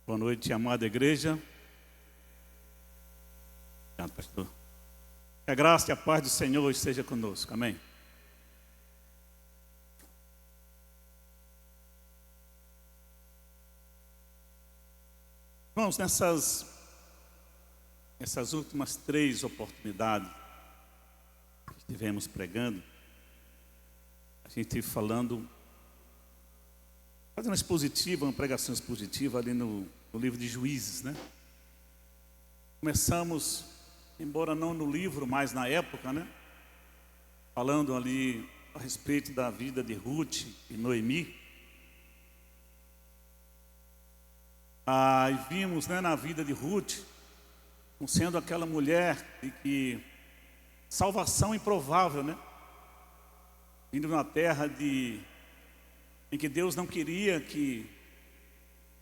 Boa noite, amada igreja. Obrigado, pastor. Que a graça e a paz do Senhor esteja conosco. Amém. Irmãos, nessas últimas 3 oportunidades que estivemos pregando, a gente falando, fazendo uma pregação expositiva ali no livro de Juízes, né? Começamos, embora não no livro, mas na época, né? Falando ali a respeito da vida de Ruth e Noemi. E vimos, né, na vida de Ruth, como sendo aquela mulher de que salvação improvável, né? Vindo na terra em que Deus não queria que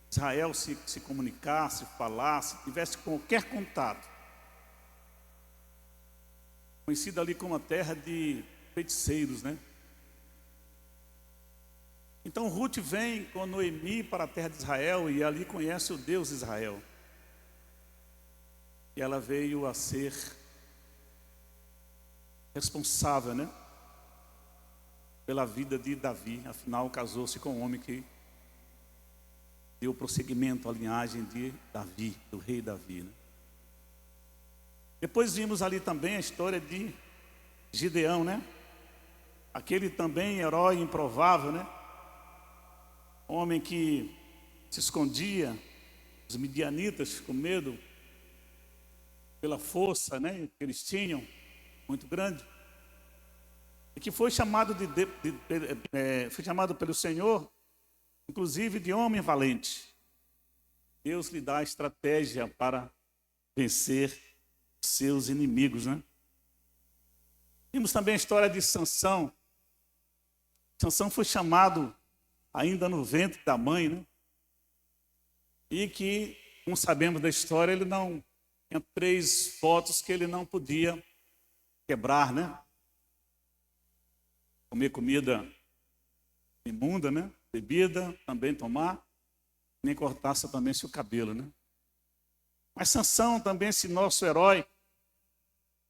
Israel se comunicasse, falasse, tivesse qualquer contato. Conhecida ali como a terra de feiticeiros, né? Então Ruth vem com Noemi para a terra de Israel e ali conhece o Deus de Israel. E ela veio a ser responsável, né? Pela vida de Davi. Afinal, casou-se com um homem que deu prosseguimento à linhagem de Davi, do rei Davi, né? Depois vimos ali também a história de Gideão, né? Aquele também herói improvável, né? Homem que se escondia, os midianitas com medo, pela força, né, que eles tinham, muito grande. E que foi chamado foi chamado pelo Senhor, inclusive de homem valente. Deus lhe dá a estratégia para vencer seus inimigos, né? Vimos também a história de Sansão. Sansão foi chamado ainda no ventre da mãe, né? E que, como sabemos da história, ele não tinha 3 votos que ele não podia quebrar, né? Comer comida imunda, né? Bebida, também tomar, nem cortar-se também seu cabelo, né? Mas Sansão, também esse nosso herói,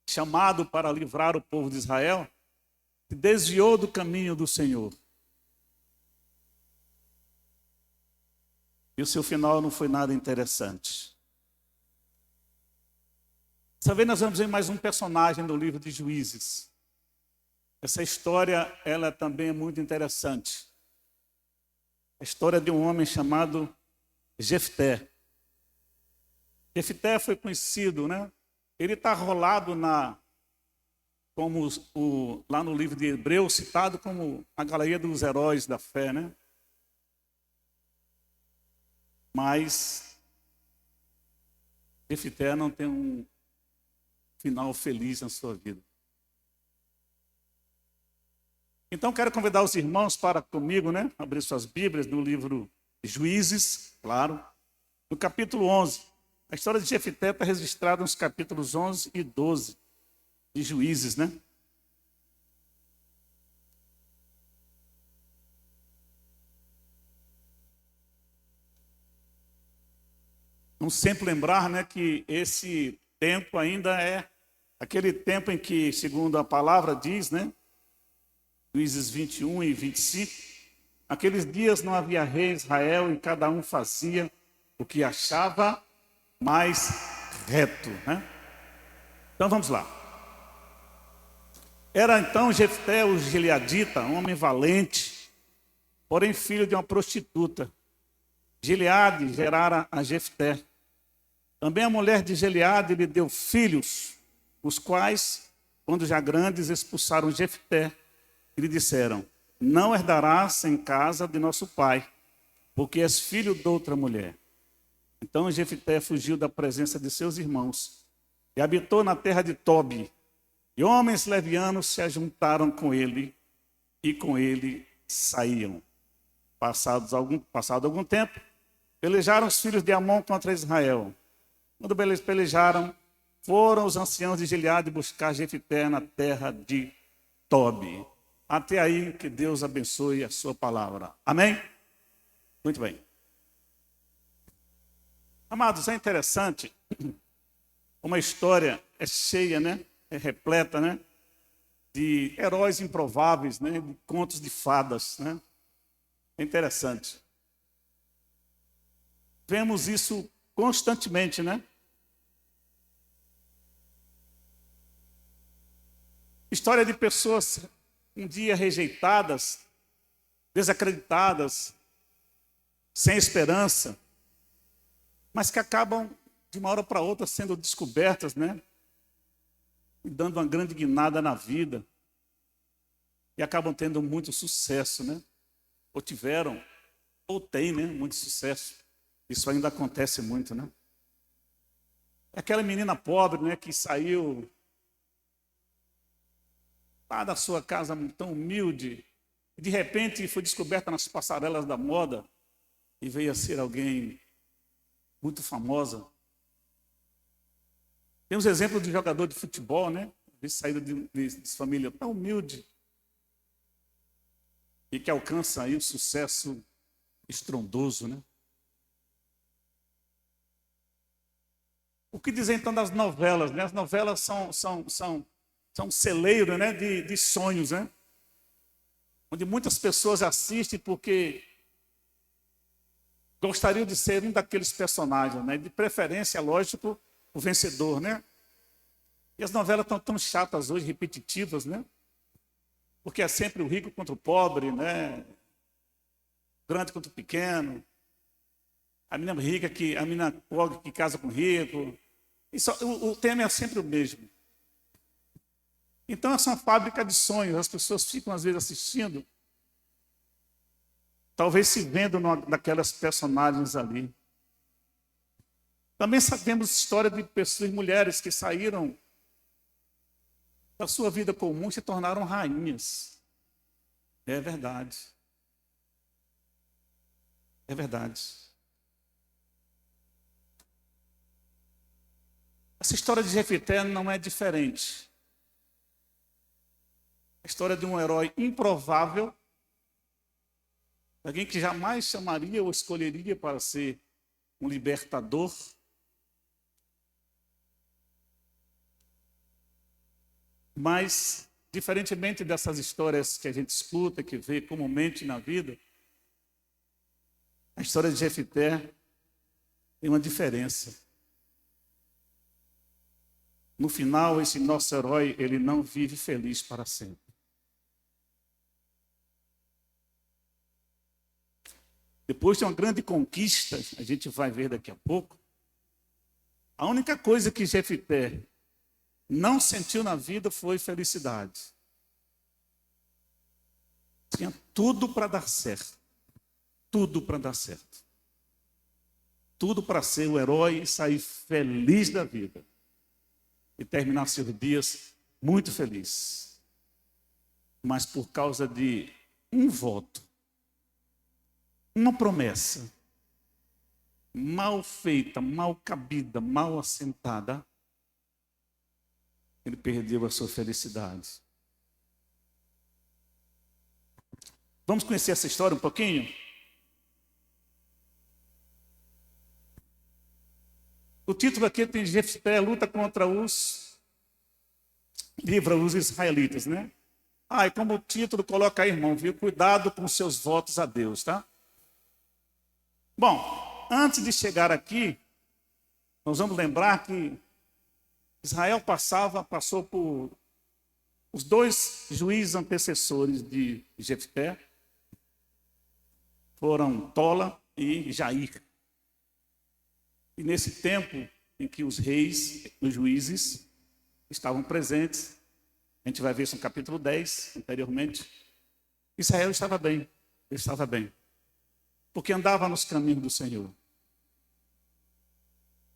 chamado para livrar o povo de Israel, se desviou do caminho do Senhor. E o seu final não foi nada interessante. Dessa vez nós vamos ver mais um personagem do livro de Juízes. Essa história, ela também é muito interessante. A história de um homem chamado Jefté. Jefté foi conhecido, né? Ele está rolado lá no livro de Hebreus, citado como a galeria dos heróis da fé, né? Mas Jefté não tem um final feliz na sua vida. Então quero convidar os irmãos para comigo, né, abrir suas Bíblias no livro de Juízes, claro, no capítulo 11. A história de Jefté está registrada nos capítulos 11 e 12 de Juízes, né? Vamos sempre lembrar, né, que esse tempo ainda é aquele tempo em que, segundo a palavra diz, né, Juízes 21 e 25, aqueles dias não havia rei em Israel e cada um fazia o que achava mais reto, né? Então vamos lá. Era então Jefté o gileadita, um homem valente, porém filho de uma prostituta. Gileade gerara a Jefté. Também a mulher de Gileade lhe deu filhos, os quais, quando já grandes, expulsaram Jefté e lhe disseram: não herdarás em casa de nosso pai, porque és filho de outra mulher. Então Jefté fugiu da presença de seus irmãos e habitou na terra de Tobi. E homens levianos se ajuntaram com ele e com ele saíam. Passado algum tempo, pelejaram os filhos de Amon contra Israel. Quando eles pelejaram, foram os anciãos de Gileade buscar Jefté na terra de Tobi. Até aí, que Deus abençoe a sua palavra. Amém? Muito bem. Amados, é interessante, uma história é cheia, né? É repleta, né? De heróis improváveis, né? De contos de fadas, né? É interessante. Vemos isso constantemente, né? História de pessoas um dia rejeitadas, desacreditadas, sem esperança, mas que acabam de uma hora para outra sendo descobertas, né? E dando uma grande guinada na vida. E acabam tendo muito sucesso, né? Ou tiveram, ou têm, né? Muito sucesso. Isso ainda acontece muito, né? Aquela menina pobre, né? Que saiu lá da sua casa tão humilde, e de repente foi descoberta nas passarelas da moda e veio a ser alguém muito famosa. Temos exemplo de jogador de futebol, né? De saída de família tão humilde e que alcança aí um sucesso estrondoso, né? O que dizer então das novelas, né? As novelas são um celeiro, né? de sonhos, né? Onde muitas pessoas assistem porque gostariam de ser um daqueles personagens, né? De preferência, lógico, o vencedor, né? E as novelas estão tão chatas hoje, repetitivas, né? Porque é sempre o rico contra o pobre, né? Grande contra o pequeno. A menina rica, a menina pobre que casa com o rico. O tema é sempre o mesmo. Então, essa é uma fábrica de sonhos. As pessoas ficam, às vezes, assistindo, talvez se vendo naquelas personagens ali. Também sabemos história de pessoas, mulheres que saíram da sua vida comum e se tornaram rainhas. É verdade. É verdade. Essa história de Jefité não é diferente. A história de um herói improvável, alguém que jamais chamaria ou escolheria para ser um libertador. Mas, diferentemente dessas histórias que a gente escuta, que vê comumente na vida, a história de Jefité tem uma diferença. No final, esse nosso herói, ele não vive feliz para sempre. Depois de uma grande conquista, a gente vai ver daqui a pouco, a única coisa que Jefité não sentiu na vida foi felicidade. Tinha tudo para dar certo. Tudo para dar certo. Tudo para ser o herói e sair feliz da vida. E terminar seus dias muito feliz. Mas por causa de um voto, uma promessa, mal feita, mal cabida, mal assentada, ele perdeu a sua felicidade. Vamos conhecer essa história um pouquinho? O título aqui tem Jefté luta contra livra os israelitas, né? E como o título coloca aí, irmão, viu? Cuidado com os seus votos a Deus, tá? Bom, antes de chegar aqui, nós vamos lembrar que Israel passou por os dois juízes antecessores de Jefté, foram Tola e Jair. E nesse tempo em que os reis, os juízes, estavam presentes, a gente vai ver isso no capítulo 10, anteriormente, Israel estava bem, porque andava nos caminhos do Senhor.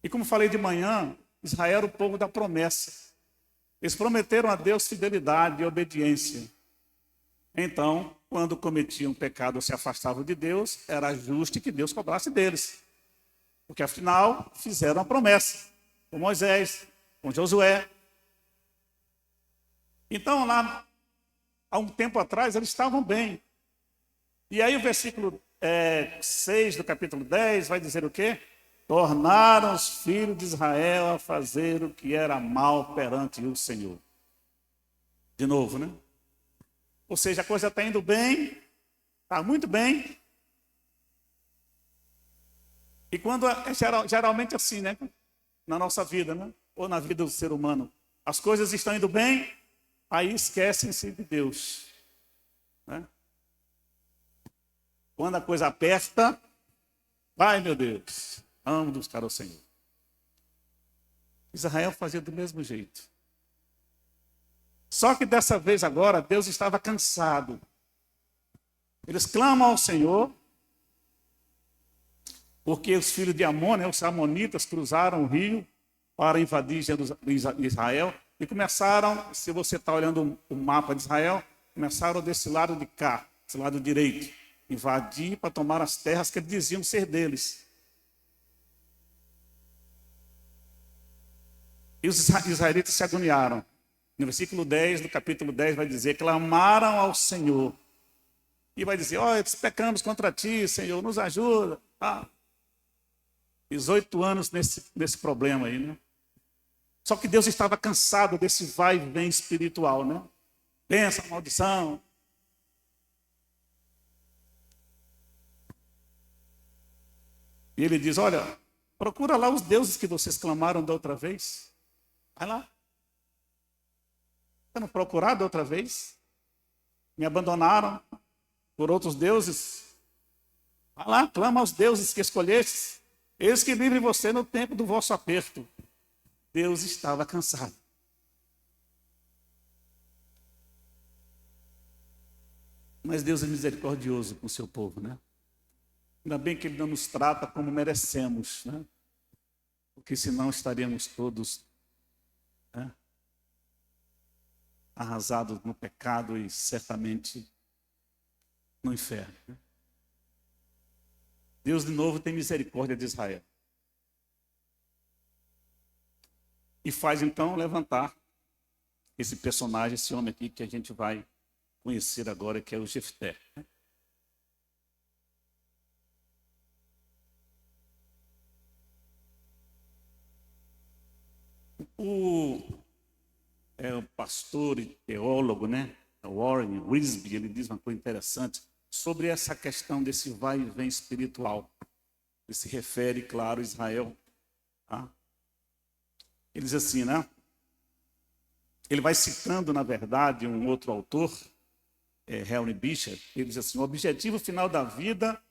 E como falei de manhã, Israel era o povo da promessa. Eles prometeram a Deus fidelidade e obediência. Então, quando cometiam pecado ou se afastavam de Deus, era justo que Deus cobrasse deles. Porque, afinal, fizeram a promessa com Moisés, com Josué. Então, lá, há um tempo atrás, eles estavam bem. E aí o versículo 6 do capítulo 10 vai dizer o quê? tornaram os filhos de Israel a fazer o que era mal perante o Senhor. De novo, né? Ou seja, a coisa está indo bem, está muito bem. E quando geralmente assim, né? Na nossa vida, né? Ou na vida do ser humano, as coisas estão indo bem, aí esquecem-se de Deus, né? Quando a coisa aperta, vai, meu Deus, vamos buscar o Senhor. Israel fazia do mesmo jeito. Só que dessa vez agora, Deus estava cansado. Eles clamam ao Senhor, porque os filhos de Amon, né, os amonitas, cruzaram o rio para invadir Israel e começaram, se você está olhando o mapa de Israel, começaram desse lado de cá, desse lado direito, invadir para tomar as terras que eles diziam ser deles. E os israelitas se agoniaram. No versículo 10 do capítulo 10 vai dizer, clamaram ao Senhor. E vai dizer, olha, pecamos contra ti, Senhor, nos ajuda. 18 anos nesse problema aí, né? Só que Deus estava cansado desse vai e vem espiritual, né? Bênção, maldição. E ele diz, olha, procura lá os deuses que vocês clamaram da outra vez. Vai lá. Você não procuraram da outra vez? Me abandonaram por outros deuses? Vai lá, clama aos deuses que escolhestes. Eles que livrem você no tempo do vosso aperto. Deus estava cansado. Mas Deus é misericordioso com o seu povo, né? Ainda bem que Ele não nos trata como merecemos, né? Porque senão estaríamos todos, né, arrasados no pecado e certamente no inferno, né? Deus, de novo, tem misericórdia de Israel. E faz, então, levantar esse personagem, esse homem aqui, que a gente vai conhecer agora, que é o Jefté. O pastor e teólogo, né, Warren Wiersbe, ele diz uma coisa interessante sobre essa questão desse vai e vem espiritual. Ele se refere, claro, a Israel. Tá? Ele diz assim, né? Ele vai citando, na verdade, um outro autor, Henry Bishop. Ele diz assim, o objetivo final da vida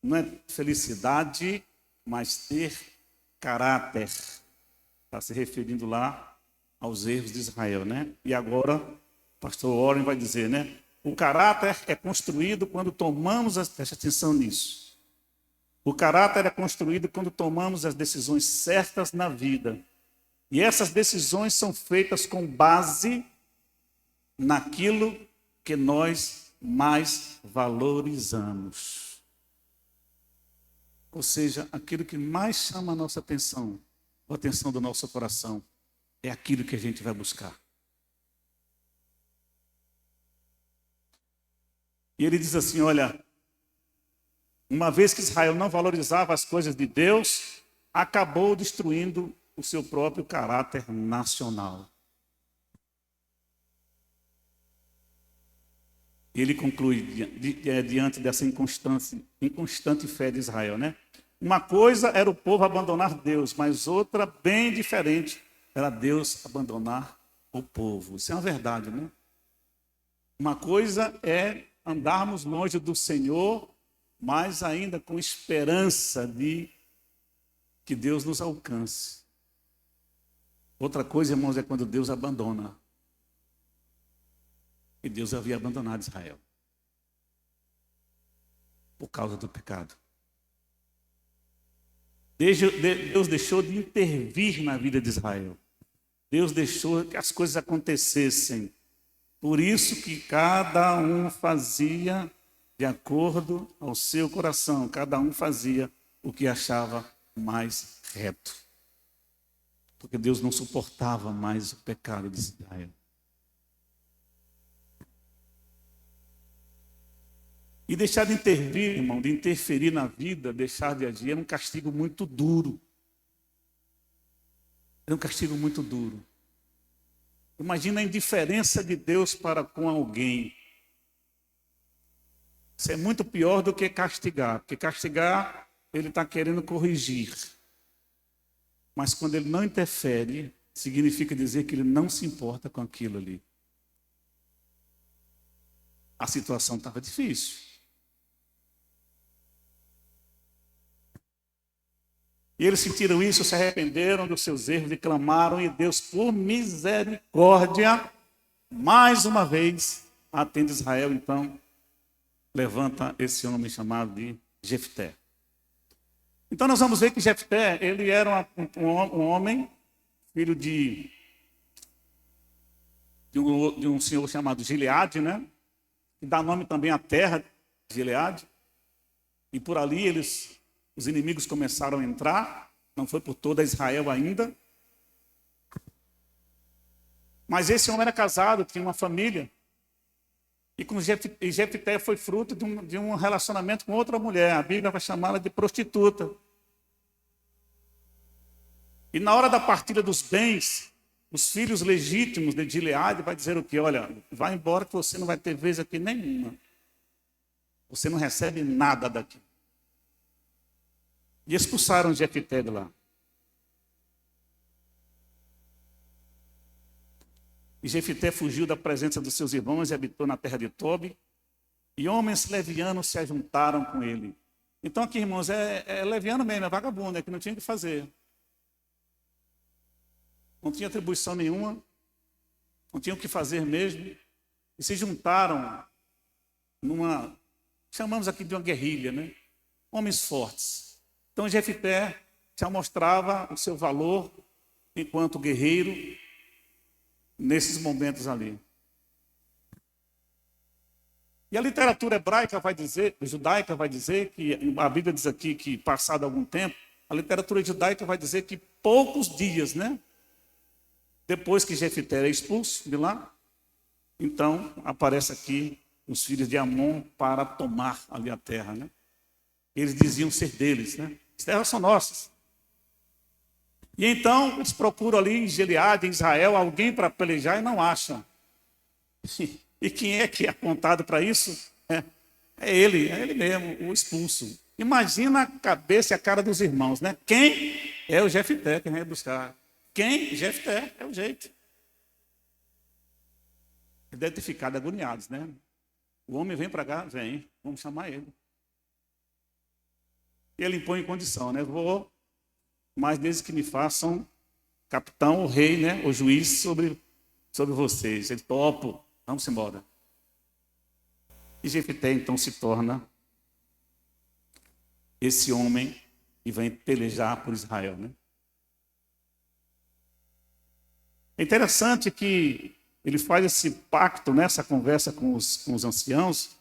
não é felicidade, mas ter caráter. Está se referindo lá aos erros de Israel, né? E agora, o pastor Warren vai dizer, né? O caráter é construído quando tomamos, preste atenção nisso. O caráter é construído quando tomamos as decisões certas na vida. E essas decisões são feitas com base naquilo que nós mais valorizamos. Ou seja, aquilo que mais chama a nossa atenção, a atenção do nosso coração, é aquilo que a gente vai buscar. E ele diz assim, olha, uma vez que Israel não valorizava as coisas de Deus, acabou destruindo o seu próprio caráter nacional. Ele conclui, diante dessa inconstante fé de Israel, né? Uma coisa era o povo abandonar Deus, mas outra, bem diferente, era Deus abandonar o povo. Isso é uma verdade, né? Uma coisa é andarmos longe do Senhor, mas ainda com esperança de que Deus nos alcance. Outra coisa, irmãos, é quando Deus abandona. E Deus havia abandonado Israel por causa do pecado. Deus deixou de intervir na vida de Israel. Deus deixou que as coisas acontecessem. Por isso que cada um fazia de acordo ao seu coração. Cada um fazia o que achava mais reto. Porque Deus não suportava mais o pecado de Israel. E deixar de intervir, irmão, de interferir na vida, deixar de agir, é um castigo muito duro. É um castigo muito duro. Imagina a indiferença de Deus para com alguém. Isso é muito pior do que castigar, porque castigar, ele está querendo corrigir. Mas quando ele não interfere, significa dizer que ele não se importa com aquilo ali. A situação estava difícil. E eles sentiram isso, se arrependeram dos seus erros e clamaram, e Deus, por misericórdia, mais uma vez, atende Israel. Então, levanta esse homem chamado de Jefté. Então, nós vamos ver que Jefté, ele era um homem, filho de um senhor chamado Gileade, né? Que dá nome também à terra de Gileade. E por ali os inimigos começaram a entrar, não foi por toda Israel ainda. Mas esse homem era casado, tinha uma família. E Jefté foi fruto de um relacionamento com outra mulher. A Bíblia vai chamá-la de prostituta. E na hora da partilha dos bens, os filhos legítimos de Gileade vai dizer o quê? Olha, vai embora que você não vai ter vez aqui nenhuma. Você não recebe nada daqui. E expulsaram Jefté de lá. E Jefté fugiu da presença dos seus irmãos e habitou na terra de Tobi. E homens levianos se ajuntaram com ele. Então aqui, irmãos, é leviano mesmo, é vagabundo, é que não tinha o que fazer. Não tinha atribuição nenhuma, não tinha o que fazer mesmo. E se juntaram chamamos aqui de uma guerrilha, né? Homens fortes. Então Jefté já mostrava o seu valor enquanto guerreiro nesses momentos ali. E a literatura hebraica judaica vai dizer que, a Bíblia diz aqui que passado algum tempo, a literatura judaica vai dizer que poucos dias, né? Depois que Jefté é expulso de lá, então aparece aqui os filhos de Amon para tomar ali a terra, né? Eles diziam ser deles, né? As terras são nossas. E então eles procuram ali em Gileade, em Israel, alguém para pelejar e não acham. E quem é que é apontado para isso? É ele mesmo, o expulso. Imagina a cabeça e a cara dos irmãos, né? Quem? É o Jefté que vem buscar. Quem? Jefté, é o jeito. Ele deve ter ficado agoniados, né? O homem vem para cá, vem, vamos chamar ele. E ele impõe condição, né? Vou, mas desde que me façam capitão, o rei, né? O juiz sobre vocês. Ele topo, vamos embora. E Jefté então se torna esse homem que vem pelejar por Israel, né? É interessante que ele faz esse pacto, nessa conversa com os anciãos,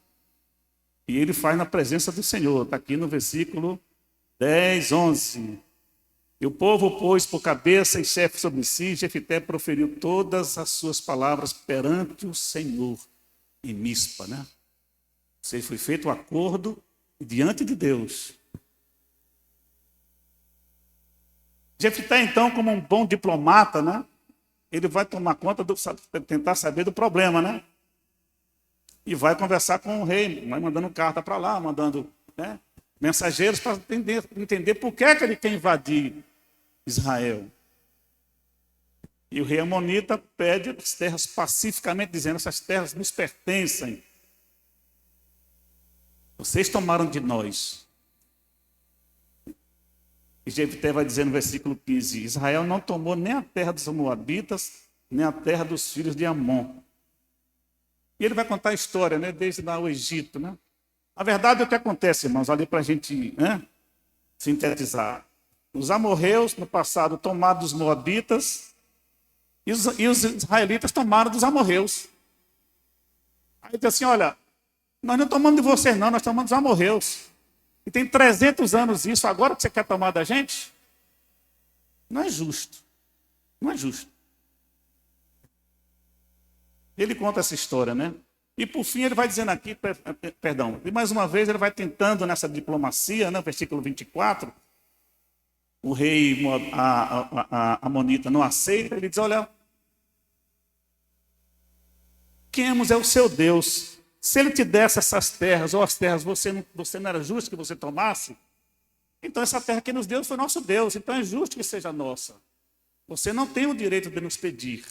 e ele faz na presença do Senhor. Está aqui no versículo 10, 11. E o povo pôs por cabeça e chefe sobre si, Jefté proferiu todas as suas palavras perante o Senhor em Mispa, né? Ou seja, foi feito o acordo diante de Deus. Jefté, então, como um bom diplomata, né? Ele vai tomar conta, tentar saber do problema, né? E vai conversar com o rei, vai mandando carta para lá, mandando, né, mensageiros para entender por que ele quer invadir Israel. E o rei amonita pede as terras pacificamente, dizendo: essas terras nos pertencem. Vocês tomaram de nós. E Jefté vai dizer no versículo 15: Israel não tomou nem a terra dos Moabitas, nem a terra dos filhos de Amon. E ele vai contar a história, né, desde lá o Egito, né? A verdade é o que acontece, irmãos, ali para a gente, né, sintetizar. Os amorreus, no passado, tomaram dos Moabitas, e os israelitas tomaram dos amorreus. Aí diz assim: olha, nós não tomamos de vocês não, nós tomamos dos amorreus. E tem 300 anos isso, agora que você quer tomar da gente? Não é justo. Não é justo. Ele conta essa história, né? E por fim ele vai dizendo aqui, perdão, e mais uma vez ele vai tentando nessa diplomacia, né, versículo 24, o rei amonita não aceita, ele diz, olha, Quemos é o seu Deus. Se ele te desse essas terras, ou as terras você não era justo que você tomasse, então essa terra que nos deu foi nosso Deus, então é justo que seja nossa. Você não tem o direito de nos pedir.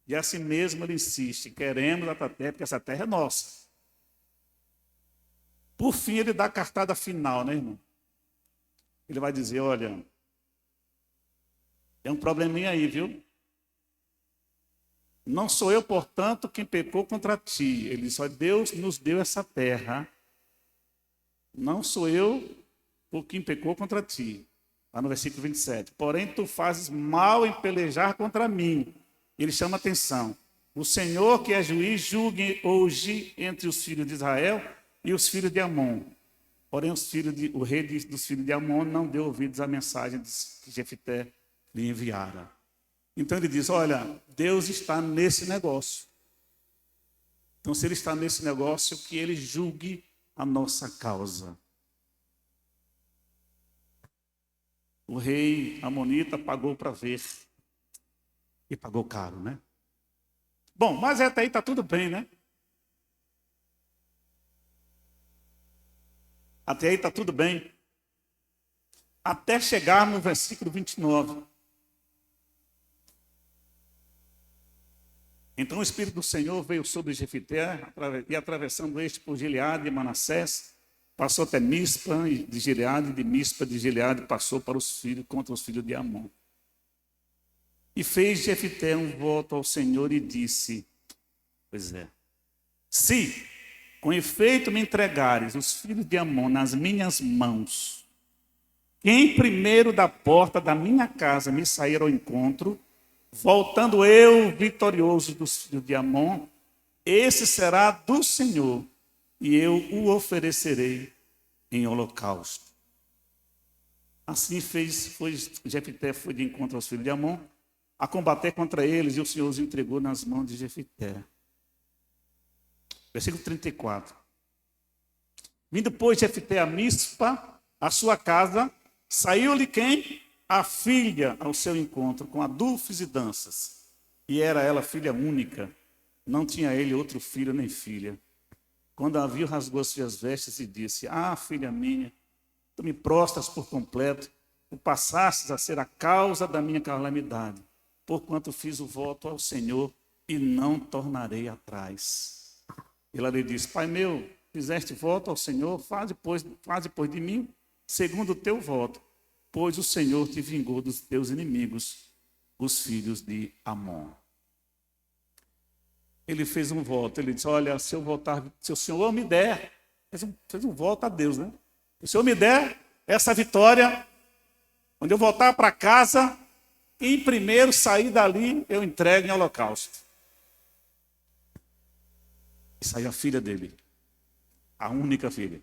E assim mesmo ele insiste, queremos essa terra, porque essa terra é nossa. Por fim, ele dá a cartada final, né, irmão? Ele vai dizer, olha, tem um probleminha aí, viu? Não sou eu, portanto, quem pecou contra ti. Ele diz, olha, Deus nos deu essa terra. Não sou eu por quem pecou contra ti. Lá no versículo 27. Porém, tu fazes mal em pelejar contra mim. Ele chama atenção. O Senhor, que é juiz, julgue hoje entre os filhos de Israel e os filhos de Amon. Porém, o rei dos filhos de Amon não deu ouvidos à mensagem que Jefté lhe enviara. Então ele diz, olha, Deus está nesse negócio. Então, se ele está nesse negócio, que ele julgue a nossa causa. O rei amonita pagou para ver. E pagou caro, né? Bom, mas até aí está tudo bem, né? Até aí está tudo bem. Até chegar no versículo 29. Então o Espírito do Senhor veio sobre Jefté, e atravessando este por Gileade e Manassés, passou até Mispa de Gileade, de Mispa de Gileade passou para os filhos, contra os filhos de Amon. E fez Jefté um voto ao Senhor e disse, pois é, se com efeito me entregares os filhos de Amon nas minhas mãos, quem primeiro da porta da minha casa me sair ao encontro, voltando eu vitorioso dos filhos de Amon, esse será do Senhor, e eu o oferecerei em holocausto. Assim Jefté foi de encontro aos filhos de Amon, a combater contra eles, e o Senhor os entregou nas mãos de Jefté. Versículo 34. Vindo, pois, Jefté a Mispa, a sua casa, saiu-lhe quem? A filha ao seu encontro, com adufes e danças. E era ela filha única, não tinha ele outro filho nem filha. Quando a viu, rasgou as suas vestes e disse, filha minha, tu me prostras por completo, tu passastes a ser a causa da minha calamidade, porquanto fiz o voto ao Senhor e não tornarei atrás. Ela lhe disse, pai meu, fizeste voto ao Senhor, faz depois de mim, segundo o teu voto, pois o Senhor te vingou dos teus inimigos, os filhos de Amon. Ele fez um voto, ele disse, olha, se o Senhor me der, fez um voto a Deus, né? Se o Senhor me der essa vitória, quando eu voltar para casa, e primeiro sair dali, eu entrego em holocausto. E saiu a filha dele, a única filha.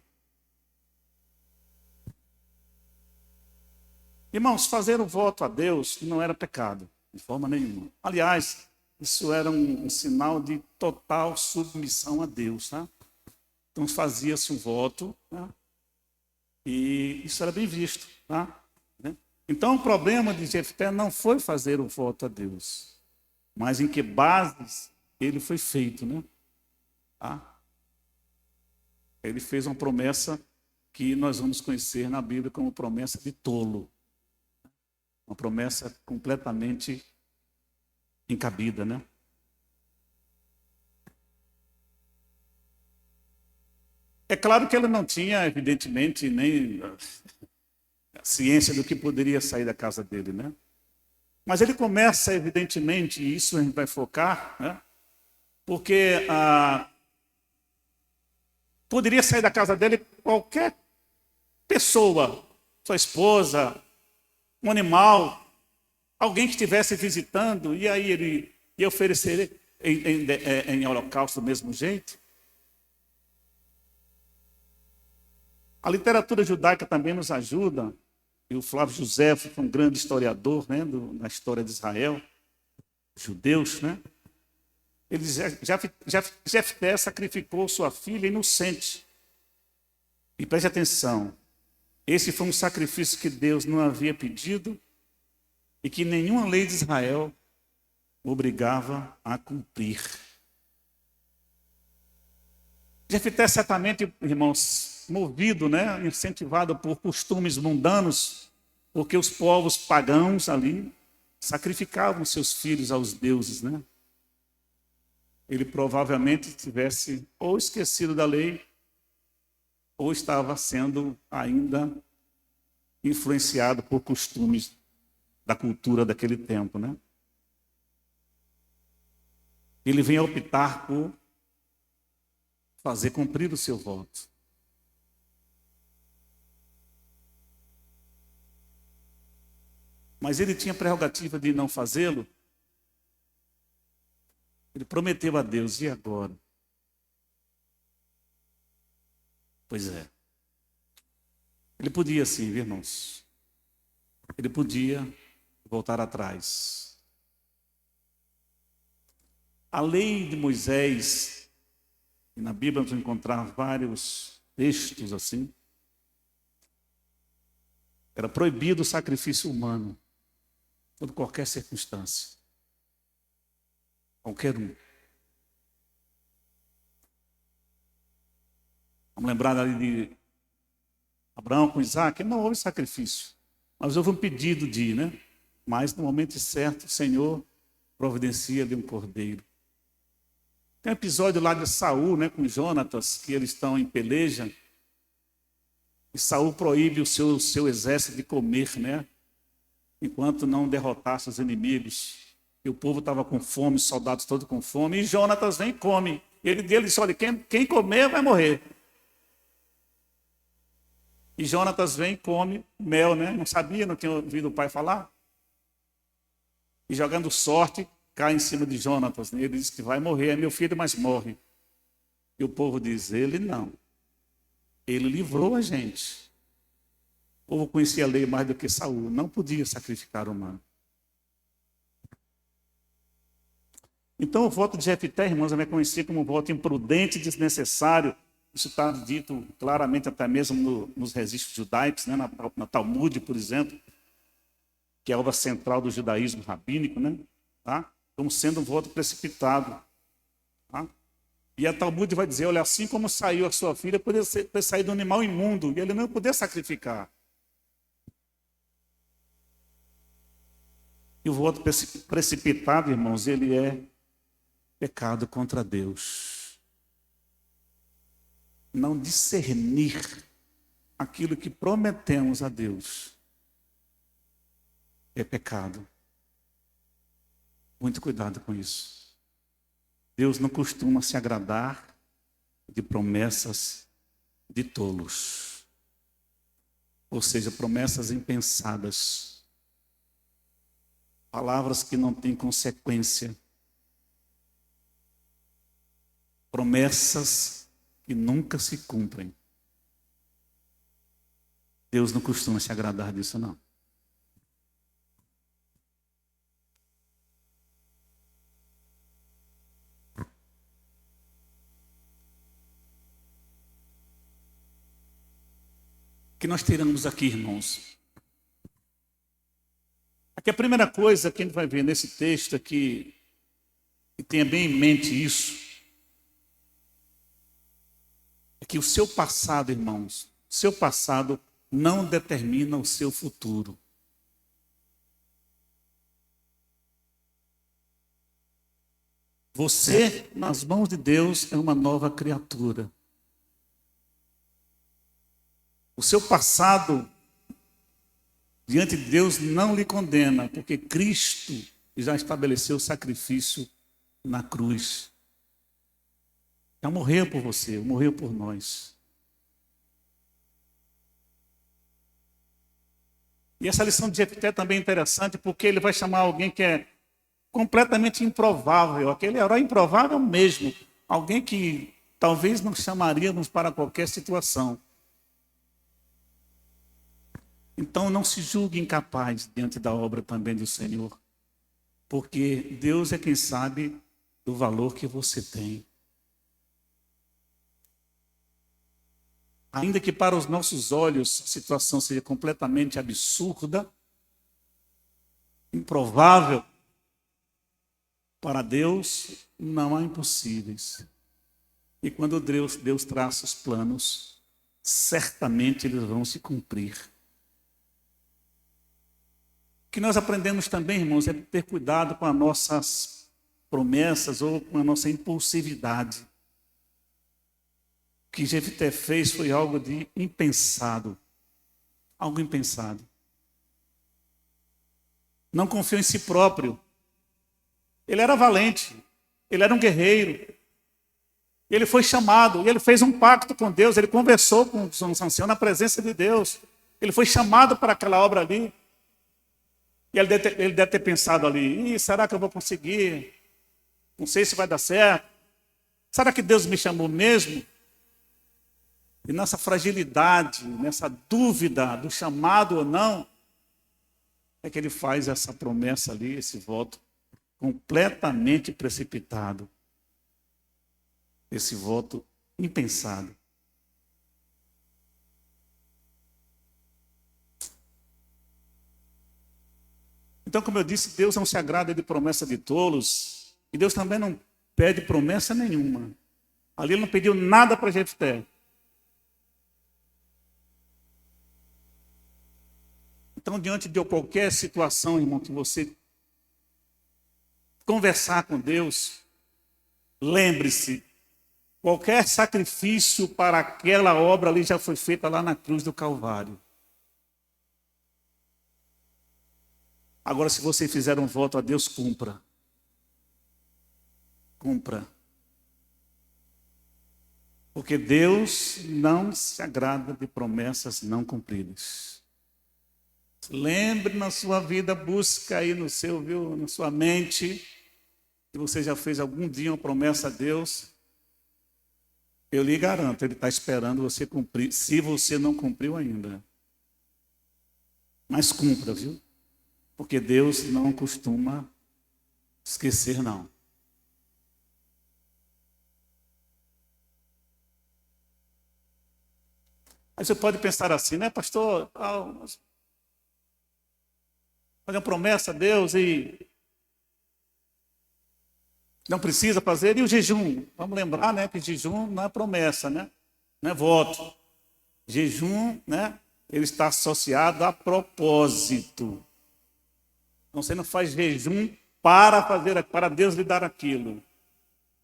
Irmãos, fazer o voto a Deus não era pecado, de forma nenhuma. Aliás, isso era um sinal de total submissão a Deus. Tá? Então fazia-se um voto, tá? E isso era bem visto. Tá? Então o problema de Jefté não foi fazer o voto a Deus, mas em que bases ele foi feito. Né? Tá? Ele fez uma promessa que nós vamos conhecer na Bíblia como promessa de tolo. Uma promessa completamente encabida, né? É claro que ele não tinha, evidentemente, nem ciência do que poderia sair da casa dele, né? Mas ele começa, evidentemente, e isso a gente vai focar, né? Porque poderia sair da casa dele qualquer pessoa, sua esposa, um animal, alguém que estivesse visitando, e aí ele ia oferecer em holocausto do mesmo jeito. A literatura judaica também nos ajuda, e o Flávio José foi um grande historiador, né, na história de Israel, judeus, né? Jefté sacrificou sua filha inocente. E preste atenção, esse foi um sacrifício que Deus não havia pedido e que nenhuma lei de Israel obrigava a cumprir. Jefté certamente, irmãos, movido, incentivado por costumes mundanos, porque os povos pagãos ali sacrificavam seus filhos aos deuses, Ele provavelmente tivesse ou esquecido da lei, ou estava sendo ainda influenciado por costumes da cultura daquele tempo, Ele vem a optar por fazer cumprir o seu voto. Mas ele tinha prerrogativa de não fazê-lo. Ele prometeu a Deus, e agora? Pois é. Ele podia sim, irmãos. Ele podia voltar atrás. A lei de Moisés, e na Bíblia vamos encontrar vários textos assim, era proibido o sacrifício humano, por qualquer circunstância. Qualquer um. Vamos lembrar ali de Abraão com Isaac, não houve sacrifício, mas houve um pedido de, Mas no momento certo, o Senhor providencia ali um cordeiro. Tem um episódio lá de Saul, com Jonatas, que eles estão em peleja, e Saul proíbe o seu exército de comer, enquanto não derrotasse os inimigos. E o povo estava com fome, os soldados todos com fome, e Jonatas vem e come. Ele disse, olha, quem comer vai morrer. E Jonatas vem e come mel, Não sabia, não tinha ouvido o pai falar. E jogando sorte, cai em cima de Jonatas. Ele diz que vai morrer, é meu filho, mas morre. E o povo diz, ele não. Ele livrou a gente. O povo conhecia a lei mais do que Saul, não podia sacrificar o humano. Então o voto de Jefté, irmãos, é conhecido como um voto imprudente e desnecessário. Isso está dito claramente até mesmo nos registros judaicos, na Talmud, por exemplo, que é a obra central do judaísmo rabínico, como sendo um voto precipitado. E a Talmud vai dizer, olha, assim como saiu a sua filha, poderia ter saído um animal imundo, e ele não podia sacrificar. E o voto precipitado, irmãos, ele é pecado contra Deus. Não discernir aquilo que prometemos a Deus é pecado. Muito cuidado com isso. Deus não costuma se agradar de promessas de tolos. Ou seja, promessas impensadas. Palavras que não têm consequência. Promessas que nunca se cumprem. Deus não costuma se agradar disso, não. O que nós teremos aqui, irmãos? Aqui a primeira coisa que a gente vai ver nesse texto aqui, e tenha bem em mente isso, é que o seu passado, irmãos, seu passado não determina o seu futuro. Você, nas mãos de Deus, é uma nova criatura. O seu passado, diante de Deus, não lhe condena, porque Cristo já estabeleceu o sacrifício na cruz. Já morreu por você, morreu por nós. E essa lição de Jefté também é interessante, porque ele vai chamar alguém que é completamente improvável, aquele herói improvável mesmo, alguém que talvez não chamaríamos para qualquer situação. Então não se julgue incapaz diante da obra também do Senhor, porque Deus é quem sabe do valor que você tem. Ainda que para os nossos olhos a situação seja completamente absurda, improvável, para Deus não há impossíveis. E quando Deus traça os planos, certamente eles vão se cumprir. O que nós aprendemos também, irmãos, é ter cuidado com as nossas promessas ou com a nossa impulsividade. O que Jefté fez foi algo de impensado. Algo impensado. Não confiou em si próprio. Ele era valente. Ele era um guerreiro. Ele foi chamado. E ele fez um pacto com Deus. Ele conversou com Sansão na presença de Deus. Ele foi chamado para aquela obra ali. E ele deve ter pensado ali, será que eu vou conseguir? Não sei se vai dar certo. Será que Deus me chamou mesmo? E nessa fragilidade, nessa dúvida do chamado ou não, é que ele faz essa promessa ali, esse voto completamente precipitado. Esse voto impensado. Então, como eu disse, Deus não se agrada de promessa de tolos, e Deus também não pede promessa nenhuma. Ali ele não pediu nada para Jefté. Então, diante de qualquer situação, irmão, que você conversar com Deus, lembre-se, qualquer sacrifício para aquela obra ali já foi feita lá na cruz do Calvário. Agora, se você fizer um voto a Deus, cumpra. Cumpra. Porque Deus não se agrada de promessas não cumpridas. Lembre na sua vida, busca aí na sua mente, se você já fez algum dia uma promessa a Deus, eu lhe garanto, Ele está esperando você cumprir, se você não cumpriu ainda. Mas cumpra, viu? Porque Deus não costuma esquecer, não. Aí você pode pensar assim, né, pastor? Fazer uma promessa a Deus e não precisa fazer. E o jejum? Vamos lembrar, né, que jejum não é promessa, né? Não é voto. Jejum, né, ele está associado a propósito. Então, você não faz jejum para Deus lhe dar aquilo.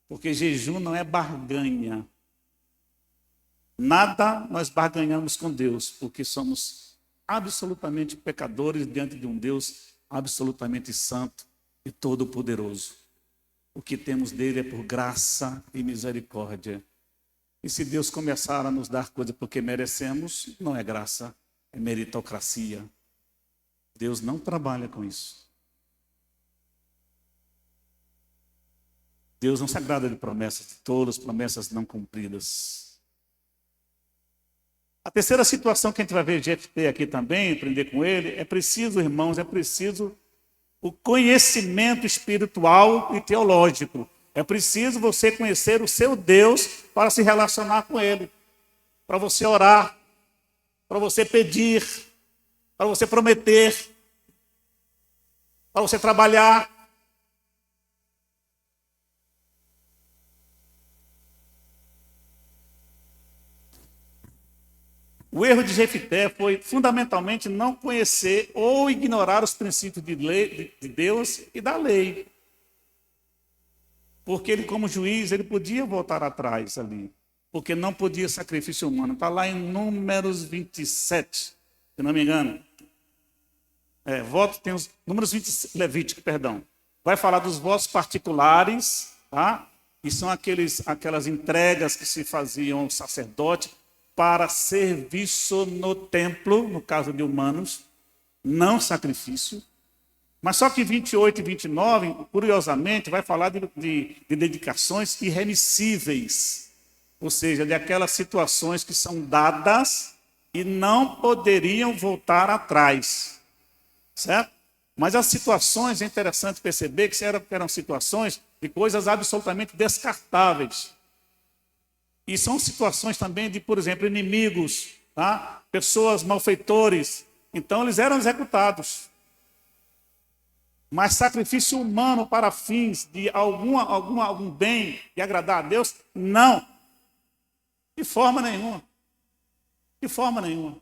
Porque jejum não é barganha. Nada nós barganhamos com Deus, porque somos absolutamente pecadores diante de um Deus absolutamente santo e todo-poderoso. O que temos dele é por graça e misericórdia. E se Deus começar a nos dar coisas porque merecemos, não é graça, é meritocracia. Deus não trabalha com isso. Deus não se agrada de promessas de tolos, promessas não cumpridas. A terceira situação que a gente vai ver Jefté aqui também, aprender com ele, é preciso, irmãos, é preciso o conhecimento espiritual e teológico. É preciso você conhecer o seu Deus para se relacionar com Ele, para você orar, para você pedir, para você prometer, para você trabalhar. O erro de Jefté foi fundamentalmente não conhecer ou ignorar os princípios de Deus e da lei. Porque ele, como juiz, ele podia voltar atrás ali. Porque não podia sacrifício humano. Está lá em Números 27, se não me engano. Tem os Números 20, Levítico, perdão. Vai falar dos votos particulares, tá? E são aquelas entregas que se faziam ao sacerdote para serviço no templo, no caso de humanos, não sacrifício. Mas só que 28 e 29, curiosamente, vai falar de dedicações irremissíveis. Ou seja, de aquelas situações que são dadas e não poderiam voltar atrás. Certo? Mas as situações, é interessante perceber que eram situações de coisas absolutamente descartáveis. E são situações também de, por exemplo, inimigos, tá? Pessoas malfeitores. Então, eles eram executados. Mas sacrifício humano para fins de algum bem e agradar a Deus, não. De forma nenhuma. De forma nenhuma.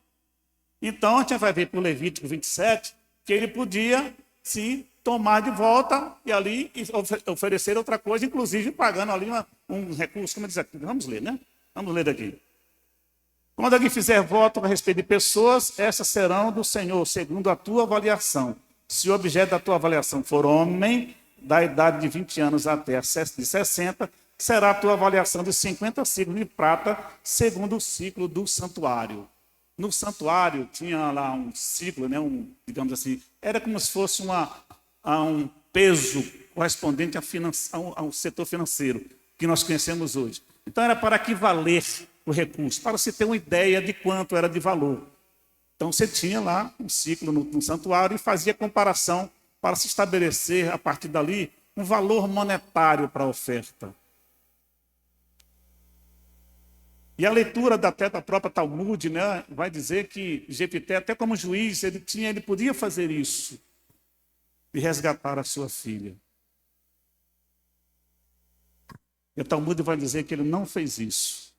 Então, a gente vai ver para o Levítico 27 que ele podia, sim, tomar de volta e ali oferecer outra coisa, inclusive pagando ali um recurso. Como diz aqui? Vamos ler, né? Vamos ler daqui. Quando alguém fizer voto a respeito de pessoas, essas serão do Senhor, segundo a tua avaliação. Se o objeto da tua avaliação for homem, da idade de 20 anos até de 60, será a tua avaliação de 50 ciclos de prata, segundo o ciclo do santuário. No santuário tinha lá um ciclo, né, digamos assim, era como se fosse um peso correspondente ao setor financeiro que nós conhecemos hoje. Então era para que valer o recurso, para se ter uma ideia de quanto era de valor. Então você tinha lá um ciclo no santuário e fazia comparação para se estabelecer, a partir dali, um valor monetário para a oferta. E a leitura até da própria Talmud, né, vai dizer que Jefté, até como juiz, ele podia fazer isso, de resgatar a sua filha. E a Talmud vai dizer que ele não fez isso.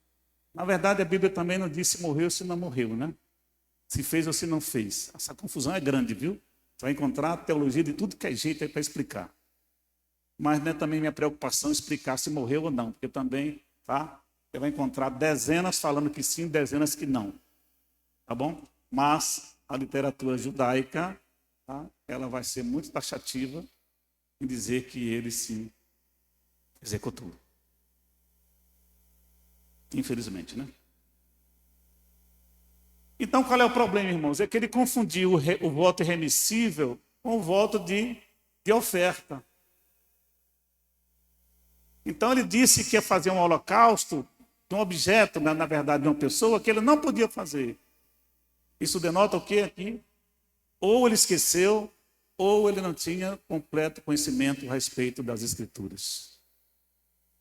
Na verdade, a Bíblia também não diz se morreu ou se não morreu, né? Se fez ou se não fez. Essa confusão é grande, viu? Você vai encontrar teologia de tudo que é jeito aí para explicar. Mas não é também minha preocupação explicar se morreu ou não, porque também, tá? Você vai encontrar dezenas falando que sim, dezenas que não. Tá bom? Mas a literatura judaica, tá? Ela vai ser muito taxativa em dizer que ele se executou. Infelizmente, né? Então, qual é o problema, irmãos? É que ele confundiu o voto irremissível com o voto de oferta. Então, ele disse que ia fazer um holocausto de um objeto, na verdade, de uma pessoa, que ele não podia fazer. Isso denota o quê aqui? Ou ele esqueceu, ou ele não tinha completo conhecimento a respeito das Escrituras.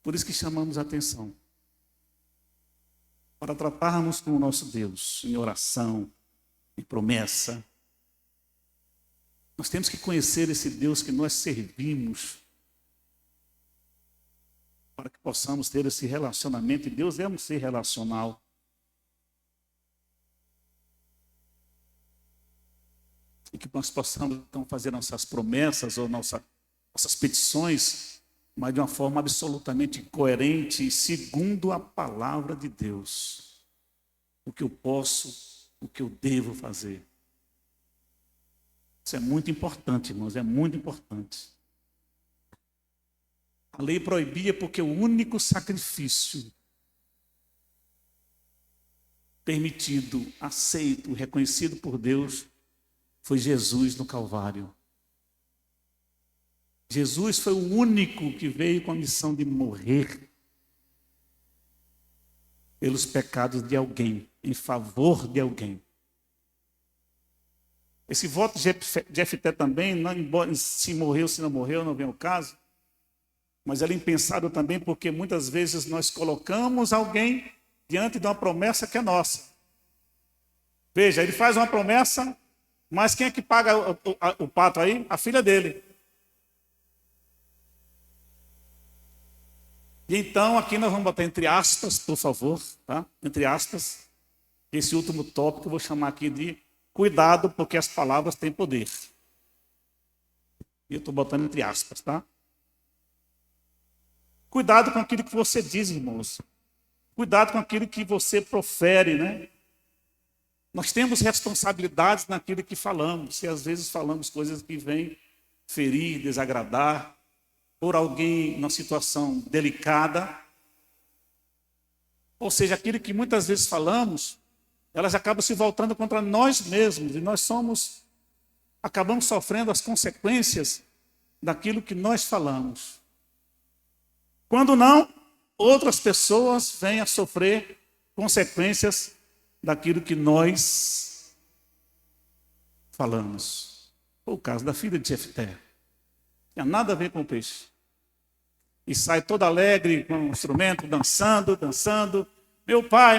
Por isso que chamamos a atenção. Para tratarmos com o nosso Deus em oração, em promessa. Nós temos que conhecer esse Deus que nós servimos, para que possamos ter esse relacionamento. E Deus é um ser relacional. E que nós possamos, então, fazer nossas promessas ou nossas petições, mas de uma forma absolutamente coerente e segundo a palavra de Deus. O que eu posso, o que eu devo fazer. Isso é muito importante, irmãos, é muito importante. A lei proibia porque o único sacrifício permitido, aceito, reconhecido por Deus foi Jesus no Calvário. Jesus foi o único que veio com a missão de morrer pelos pecados de alguém, em favor de alguém. Esse voto de Jefté também, não, embora se morreu, se não morreu, não vem ao caso, mas ele é impensável também porque muitas vezes nós colocamos alguém diante de uma promessa que é nossa. Veja, ele faz uma promessa, mas quem é que paga o pato aí? A filha dele. E então, aqui nós vamos botar entre aspas, por favor, tá? Entre aspas, esse último tópico eu vou chamar aqui de cuidado, porque as palavras têm poder. E eu estou botando entre aspas, tá? Cuidado com aquilo que você diz, irmãos. Cuidado com aquilo que você profere, né? Nós temos responsabilidades naquilo que falamos. E às vezes falamos coisas que vêm ferir, desagradar, por alguém numa situação delicada. Ou seja, aquilo que muitas vezes falamos, elas acabam se voltando contra nós mesmos. E nós acabamos sofrendo as consequências daquilo que nós falamos. Quando não, outras pessoas vêm a sofrer consequências daquilo que nós falamos. Foi o caso da filha de Jefté. Não tinha nada a ver com o peixe. e sai toda alegre com o instrumento, dançando, dançando. Meu pai,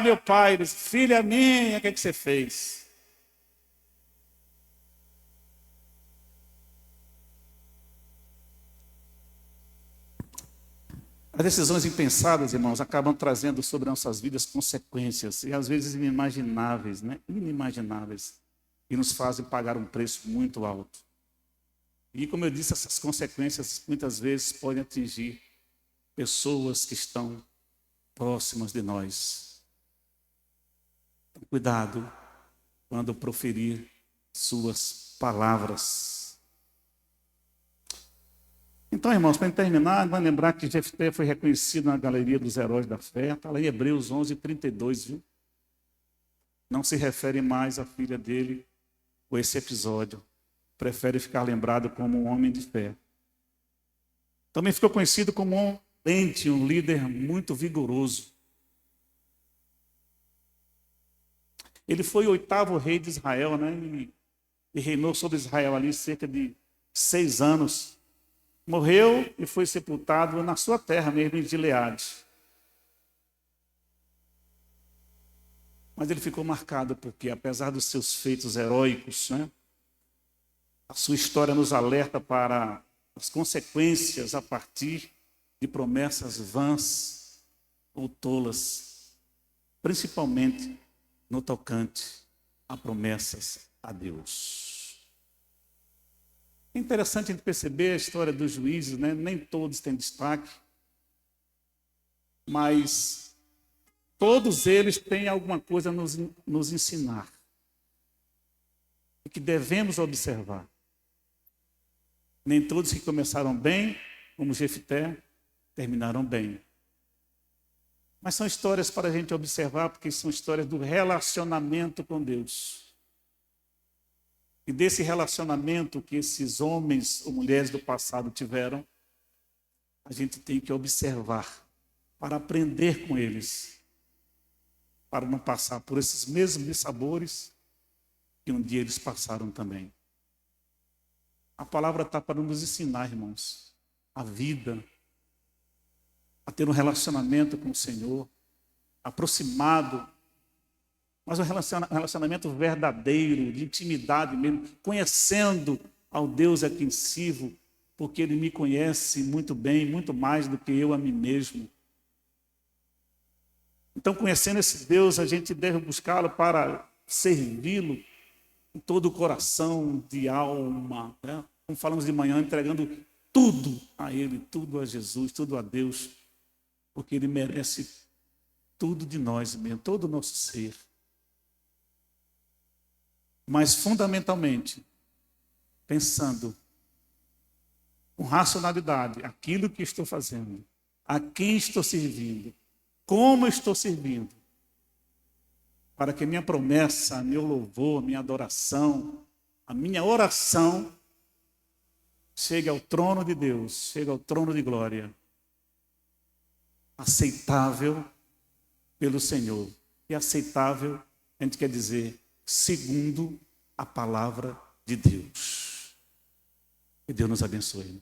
ele diz, filha minha, o que é que você fez? As decisões impensadas, irmãos, acabam trazendo sobre nossas vidas consequências, e às vezes inimagináveis, né? Inimagináveis, e nos fazem pagar um preço muito alto. E como eu disse, essas consequências muitas vezes podem atingir pessoas que estão próximas de nós. Então, cuidado quando proferir suas palavras. Então, irmãos, para terminar, vamos lembrar que Jefté foi reconhecido na galeria dos heróis da fé. Está lá em Hebreus 11:32, viu? Não se refere mais à filha dele com esse episódio. Prefere ficar lembrado como um homem de fé. Também ficou conhecido como um valente, um líder muito vigoroso. Ele foi o 8º rei de Israel, né? E reinou sobre Israel ali cerca de 6 anos. Morreu e foi sepultado na sua terra mesmo, em Gileade. Mas ele ficou marcado porque, apesar dos seus feitos heróicos, né, a sua história nos alerta para as consequências a partir de promessas vãs ou tolas, principalmente no tocante a promessas a Deus. É interessante a gente perceber a história dos juízes, né? Nem todos têm destaque, mas todos eles têm alguma coisa a nos ensinar e que devemos observar. Nem todos que começaram bem, como Jefté, terminaram bem. Mas são histórias para a gente observar, porque são histórias do relacionamento com Deus. E desse relacionamento que esses homens ou mulheres do passado tiveram, a gente tem que observar para aprender com eles, para não passar por esses mesmos dissabores que um dia eles passaram também. A palavra está para nos ensinar, irmãos, a vida, a ter um relacionamento com o Senhor, aproximado, mas um relacionamento verdadeiro, de intimidade mesmo, conhecendo ao Deus a quem sirvo, porque Ele me conhece muito bem, muito mais do que eu a mim mesmo. Então, conhecendo esse Deus, a gente deve buscá-lo para servi-lo em todo o coração, de alma, né? Como falamos de manhã, entregando tudo a Ele, tudo a Jesus, tudo a Deus, porque Ele merece tudo de nós mesmo, todo o nosso ser. Mas, fundamentalmente, pensando com racionalidade, aquilo que estou fazendo, a quem estou servindo, como estou servindo, para que minha promessa, meu louvor, minha adoração, a minha oração chegue ao trono de Deus, chegue ao trono de glória, aceitável pelo Senhor. E aceitável, a gente quer dizer, segundo a palavra de Deus. Que Deus nos abençoe.